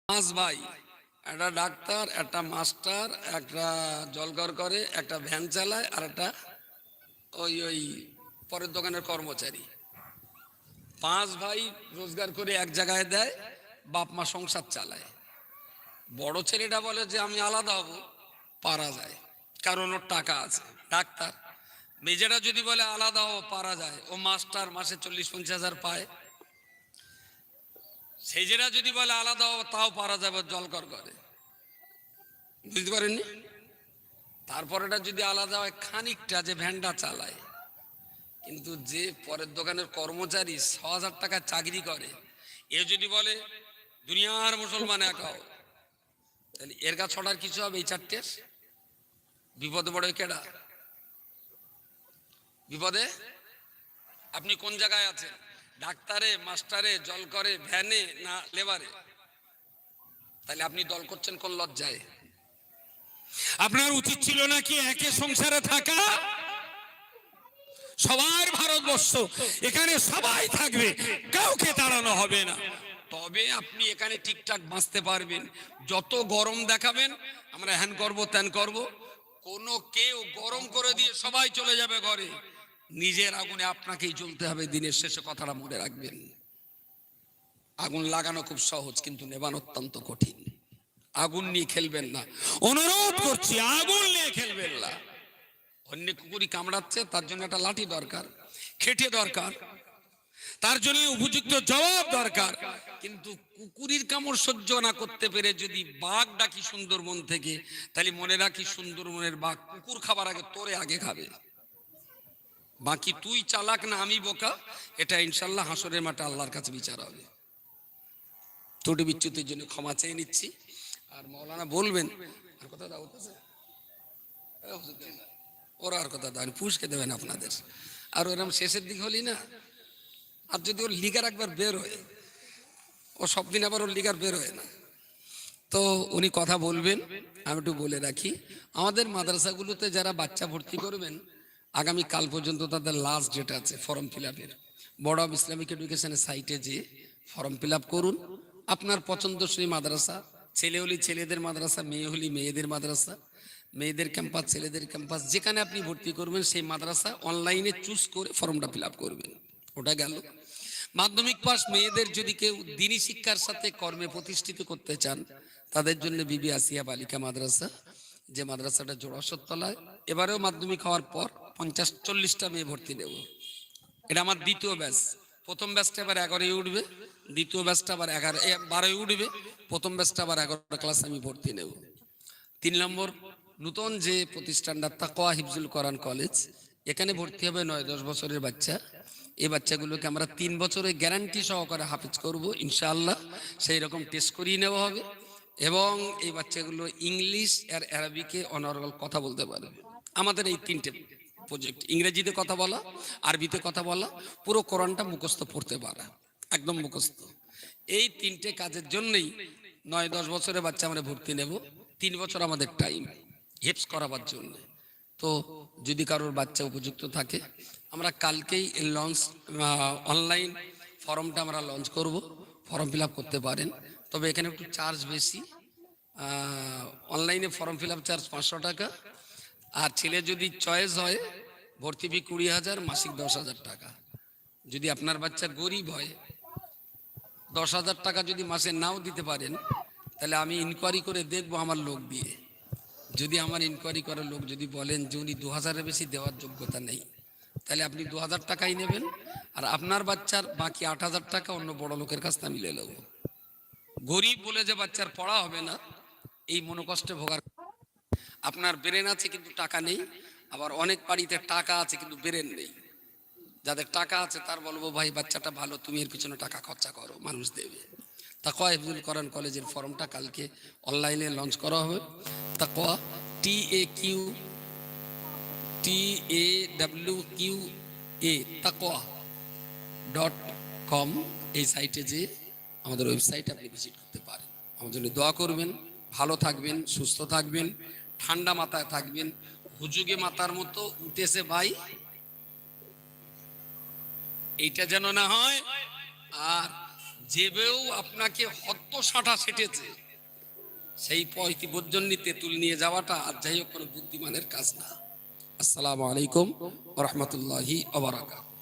পাঁচ ভাই, একটা ডাক্তার, একটা মাস্টার, একটা জলঘর করে, একটা ভ্যান চালায়, আর একটা ওই ওই পরের দোকানের কর্মচারী। পাঁচ ভাই রোজগার করে এক জায়গায় দেয়, বাপ মা সংসার চালায়। বড় ছেলেটা বলে যে আমি আলাদা হব, পারা যায়, কারণ ওর টাকা আছে, ডাক্তার। মেজেরা যদি বলে আলাদা হবো, পারা যায়, ও মাস্টার, মাসে 40-50 হাজার পায়। সেজেরা যদি বলে আলাদা হবো, তাও পারা যাবে, জলঘর করে। বুঝতে পারেননি? তারপরেটা যদি আলাদা হয়, খানিকটা যে ভ্যানটা চালায়, কিন্তু যে পরের দোকানের কর্মচারী 6,000 টাকা চাকরি করে, এ যদি বলে দুনিয়ার মুসলমান এক হও, তাহলে এর গা ছড়ার কিছু হবে? এই চারটের বিপদে পড়ে কেডা? বিপদে আপনি কোন জায়গায় আছেন? ডাক্তারে, মাস্টারে, জল করে, ভ্যানে, না লেবারে? তাহলে আপনি দল করছেন কোন লজ্জায়? আপনার উচিত ছিল নাকি একে সংসারে থাকা? সবার ভারতবর্ষ, এখানে সবাই থাকবে, কাউকে তাড়ানো হবে না। তবে আপনি এখানে ঠিকঠাক বাঁচতে পারবেন। যত গরম দেখাবেন, আমরা হ্যান করব ত্যান করব, কোনো কেউ গরম করে দিয়ে সবাই চলে যাবে ঘরে, নিজের আগুনে আপনাকেই জ্বলতে হবে। দিনের শেষে কথাটা মনে রাখবেন। আগুন লাগানো খুব সহজ, কিন্তু নেবানো অত্যন্ত কঠিন। আগুন নিয়ে খেলবেন না, অনুরোধ করছি, আগুন নিয়ে খেলবেন না। অন্য কুকুরি কামড়াচ্ছে, তার জন্য একটা লাঠি দরকার, খেটে দরকার, তার জন্য উপযুক্ত জবাব দরকার। কিন্তু কুকুরির কামড় সহ্য না করতে পেরে যদি বাঘ ডাকি সুন্দরবন থেকে, তাহলে মনে রাখি সুন্দরবনের বাঘ কুকুর খাবার আগে তোরে আগে খাবে। বাকি তুই চালাক না আমি বোকা, এটা ইনশাল্লাহ হাসরের মাঠে আল্লাহর কাছে বিচার হবে। ত্রুটি বিচ্যুতির জন্য ক্ষমা চেয়ে নিচ্ছি। আর মৌলানা বলবেন, আর কথা দাও, ওরা আর কথা দাও, পুষকে দেবেন আপনাদের। আর ওরম শেষের দিক হলি না, আর যদি ওর লিগার একবার বের হয়, ও সব দিন আবার ওর লিগার বের হয় না। তো উনি কথা বলবেন, আমি একটু বলে রাখি, আমাদের মাদ্রাসাগুলোতে যারা বাচ্চা ভর্তি করবেন, আগামী কাল পর্যন্ত তাদের লাস্ট ডেট আছে ফর্ম ফিল আপের। বড় অফ ইসলামিক এডুকেশনের সাইটে যে ফর্ম ফিল আপ করুন। আপনার পছন্দসই মাদ্রাসা, ছেলে হলি ছেলেদের মাদ্রাসা, মেয়ে হলি মেয়েদের মাদ্রাসা, মেয়েদের ক্যাম্পাস, ছেলেদের ক্যাম্পাস, যেখানে আপনি ভর্তি করবেন সেই মাদ্রাসা অনলাইনে চুজ করে ফর্মটা ফিল আপ করবেন। ওটা গেল। মাধ্যমিক পাস মেয়েদের যদি কেউ দিনী শিক্ষার সাথে কর্মে প্রতিষ্ঠিত করতে চান, তাদের জন্য বিবি আসিয়া বালিকা মাদ্রাসা, যে মাদ্রাসাটা জোড়াসতলায়। এবারেও মাধ্যমিক হওয়ার পর 50-40টা মেয়ে ভর্তি নেব। এটা আমার দ্বিতীয় ব্যাচ। প্রথম ব্যাচটা আবার 11-এ উঠবে, দ্বিতীয় ব্যাচটা আবার 12-এ উঠবে, প্রথম ব্যাচটা আবার 11 ক্লাস আমি ভর্তি নেব। 3 নম্বর, নতুন যে প্রতিষ্ঠানটা তাকওয়া হিফজুল কোরআন কলেজ, এখানে ভর্তি হবে 9-10 বছরের বাচ্চা। এই বাচ্চাগুলোকে আমরা 3 বছরের গ্যারান্টি সহকারে হাফেজ করব ইনশাআল্লাহ। সেই রকম টেস্ট করিয়ে নেওয়া হবে, এবং এই বাচ্চাগুলো ইংলিশ আর আরবিকে অনার্গল কথা বলতে পারবে। আমাদের এই 3টে প্রজেক্ট, ইংরেজিতে কথা বলা, আরবিতে কথা বলা, পুরো কোরআনটা মুখস্থ পড়তে পারা, একদম মুখস্থ। এই 3টে কাজের জন্যই 9-10 বছরের বাচ্চা আমরা ভর্তি নেব। 3 বছর আমাদের টাইম হেফজ করাবার জন্য। তো যদি কারোর বাচ্চা উপযুক্ত থাকে, আমরা কালকেই লঞ্চ, অনলাইন ফর্মটা আমরা লঞ্চ করব, ফর্ম ফিল আপ করতে পারেন। তবে এখানে একটু চার্জ বেশি। অনলাইনে ফর্ম ফিল আপ চার্জ 500 টাকা, আর ছেলে যদি চয়েস হয় ভর্তি ফি 20,000, মাসিক 10,000 টাকা। যদি আপনার বাচ্চা গরিব হয়, 10,000 টাকা যদি মাসে নাও দিতে পারেন, তাহলে আমি ইনকোয়ারি করে দেখবো আমার লোক দিয়ে। যদি আমার ইনকোয়ারি করার লোক যদি বলেন যে উনি 2,000-এর বেশি দেওয়ার যোগ্যতা নেই, তাহলে আপনি 2,000 টাকাই নেবেন, আর আপনার বাচ্চার বাকি 8,000 টাকা অন্য বড় লোকের কাছ থেকে মিলে নেব। গরিব বলে যে বাচ্চার পড়া হবে না, এই মনোকষ্টে ভোগার। আপনার ব্রেন আছে কিন্তু টাকা নেই, আবার অনেক বাড়িতে টাকা আছে কিন্তু ব্রেন নেই। যাদের টাকা আছে তার বলবো, ভাই বাচ্চাটা ভালো, তুমি এর পিছনে টাকা খরচা করো, মানুষ দেবে। তাকওয়া হিফজুল কোরআন কলেজের ফর্মটা কালকে অনলাইনে লঞ্চ করা হবে। তাকওয়া TAQWA তাকওয়া.com, এই সাইটে যে আমাদের ওয়েবসাইট, আপনি ভিজিট করতে পারেন। আমাদের জন্য দোয়া করবেন। ভালো থাকবেন, সুস্থ থাকবেন, ঠান্ডা মাথায় থাকবেন। হুজুগে মাথার মতো উঠেছে ভাই, এইটা যেন না হয়। আর যে বউ আপনাকে হত্যসাটা সেটেছে সেই পয়তিবর্জনী তেঁতুল নিয়ে যাওয়াটা আর যাই হোক কোনো বুদ্ধিমানের কাজ না। আসসালামু আলাইকুম ওয়া রাহমাতুল্লাহি ওয়া বারাকাতুহু।